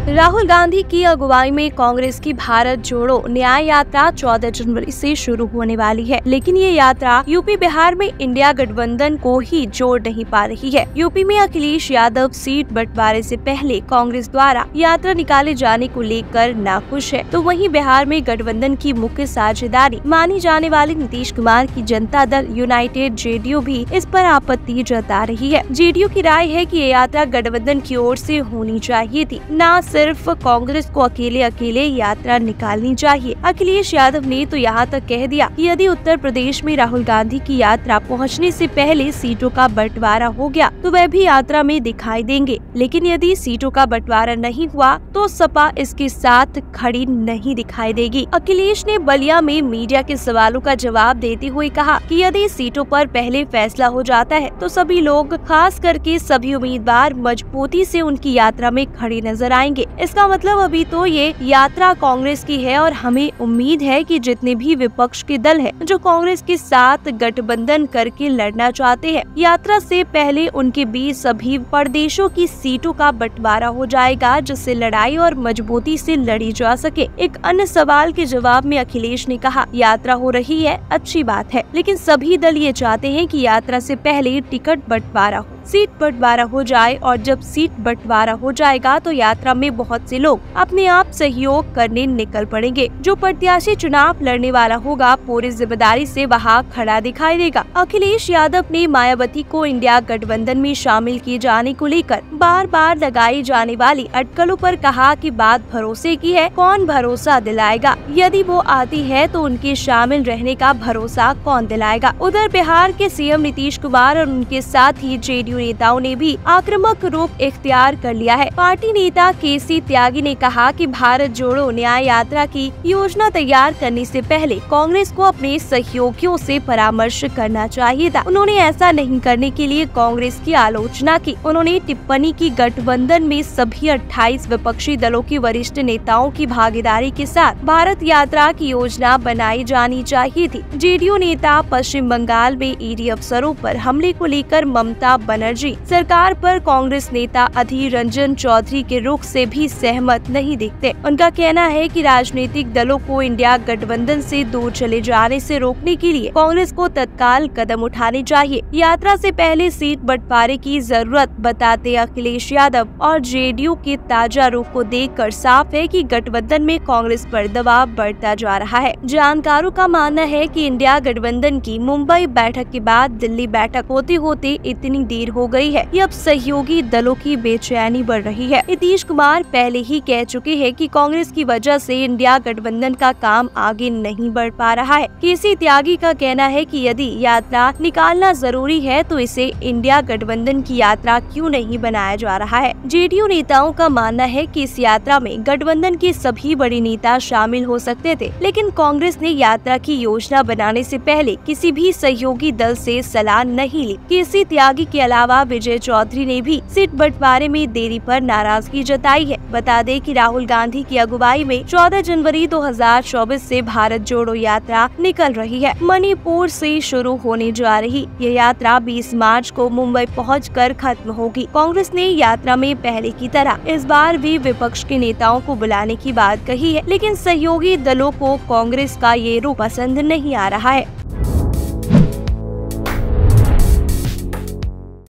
राहुल गांधी की अगुवाई में कांग्रेस की भारत जोड़ो न्याय यात्रा 14 जनवरी से शुरू होने वाली है, लेकिन ये यात्रा यूपी बिहार में इंडिया गठबंधन को ही जोड़ नहीं पा रही है। यूपी में अखिलेश यादव सीट बंटवारे से पहले कांग्रेस द्वारा यात्रा निकाले जाने को लेकर नाखुश है, तो वहीं बिहार में गठबंधन की मुख्य साझेदारी मानी जाने वाले नीतीश कुमार की जनता दल यूनाइटेड जेडीयू भी इस पर आपत्ति जता रही है। जेडीयू की राय है कि ये यात्रा गठबंधन की ओर से होनी चाहिए थी, न सिर्फ कांग्रेस को अकेले यात्रा निकालनी चाहिए। अखिलेश यादव ने तो यहाँ तक कह दिया कि यदि उत्तर प्रदेश में राहुल गांधी की यात्रा पहुँचने से पहले सीटों का बंटवारा हो गया तो वह भी यात्रा में दिखाई देंगे, लेकिन यदि सीटों का बंटवारा नहीं हुआ तो सपा इसके साथ खड़ी नहीं दिखाई देगी। अखिलेश ने बलिया में मीडिया के सवालों का जवाब देते हुए कहा कि यदि सीटों पर पहले फैसला हो जाता है तो सभी लोग, खास करके सभी उम्मीदवार, मजबूती से उनकी यात्रा में खड़े नजर आएंगे। इसका मतलब अभी तो ये यात्रा कांग्रेस की है और हमें उम्मीद है कि जितने भी विपक्ष के दल हैं जो कांग्रेस के साथ गठबंधन करके लड़ना चाहते हैं, यात्रा से पहले उनके बीच सभी प्रदेशों की सीटों का बंटवारा हो जाएगा, जिससे लड़ाई और मजबूती से लड़ी जा सके। एक अन्य सवाल के जवाब में अखिलेश ने कहा, यात्रा हो रही है, अच्छी बात है, लेकिन सभी दल ये चाहते हैं कि यात्रा से पहले टिकट बंटवारा हो, सीट बंटवारा हो जाए, और जब सीट बंटवारा हो जाएगा तो यात्रा में बहुत से लोग अपने आप सहयोग करने निकल पड़ेंगे। जो प्रत्याशी चुनाव लड़ने वाला होगा पूरी जिम्मेदारी से वहां खड़ा दिखाई देगा। अखिलेश यादव ने मायावती को इंडिया गठबंधन में शामिल किए जाने को लेकर बार बार लगाई जाने वाली अटकलों पर कहा कि बात भरोसे की है, कौन भरोसा दिलाएगा? यदि वो आती है तो उनके शामिल रहने का भरोसा कौन दिलाएगा? उधर बिहार के सीएम नीतीश कुमार और उनके साथ ही जेडीयू नेताओं ने भी आक्रामक रूप इख्तियार कर लिया है। पार्टी नेता केसी त्यागी ने कहा कि भारत जोड़ो न्याय यात्रा की योजना तैयार करने से पहले कांग्रेस को अपने सहयोगियों से परामर्श करना चाहिए था। उन्होंने ऐसा नहीं करने के लिए कांग्रेस की आलोचना की। उन्होंने टिप्पणी की, गठबंधन में सभी 28 विपक्षी दलों के वरिष्ठ नेताओं की भागीदारी के साथ भारत यात्रा की योजना बनाई जानी चाहिए थी। जेडीयू नेता पश्चिम बंगाल में ईडी अफसरों पर हमले को लेकर ममता बनर्जी सरकार पर कांग्रेस नेता अधीर रंजन चौधरी के रुख से भी सहमत नहीं दिखते। उनका कहना है कि राजनीतिक दलों को इंडिया गठबंधन से दूर चले जाने से रोकने के लिए कांग्रेस को तत्काल कदम उठाने चाहिए। यात्रा से पहले सीट बंटवारे की जरूरत बताते अखिलेश यादव और जेडीयू के ताजा रुख को देखकर साफ है कि गठबंधन में कांग्रेस पर दबाव बढ़ता जा रहा है। जानकारों का मानना है कि इंडिया गठबंधन की मुंबई बैठक के बाद दिल्ली बैठक होते होते इतनी देर हो गई है कि अब सहयोगी दलों की बेचैनी बढ़ रही है। नीतीश कुमार पहले ही कह चुके हैं कि कांग्रेस की वजह से इंडिया गठबंधन का काम आगे नहीं बढ़ पा रहा है। केसी त्यागी का कहना है कि यदि यात्रा निकालना जरूरी है तो इसे इंडिया गठबंधन की यात्रा क्यों नहीं बनाया जा रहा है। जेडीयू नेताओं का मानना है कि इस यात्रा में गठबंधन के सभी बड़े नेता शामिल हो सकते थे, लेकिन कांग्रेस ने यात्रा की योजना बनाने से पहले किसी भी सहयोगी दल से सलाह नहीं ली। केसी त्यागी के अलावा विजय चौधरी ने भी सीट बंटवारे में देरी पर नाराजगी जताई है। बता दें कि राहुल गांधी की अगुवाई में 14 जनवरी 2024 से भारत जोड़ो यात्रा निकल रही है। मणिपुर से शुरू होने जा रही ये यात्रा 20 मार्च को मुंबई पहुंचकर खत्म होगी। कांग्रेस ने यात्रा में पहले की तरह इस बार भी विपक्ष के नेताओं को बुलाने की बात कही है, लेकिन सहयोगी दलों को कांग्रेस का ये रुख पसंद नहीं आ रहा है।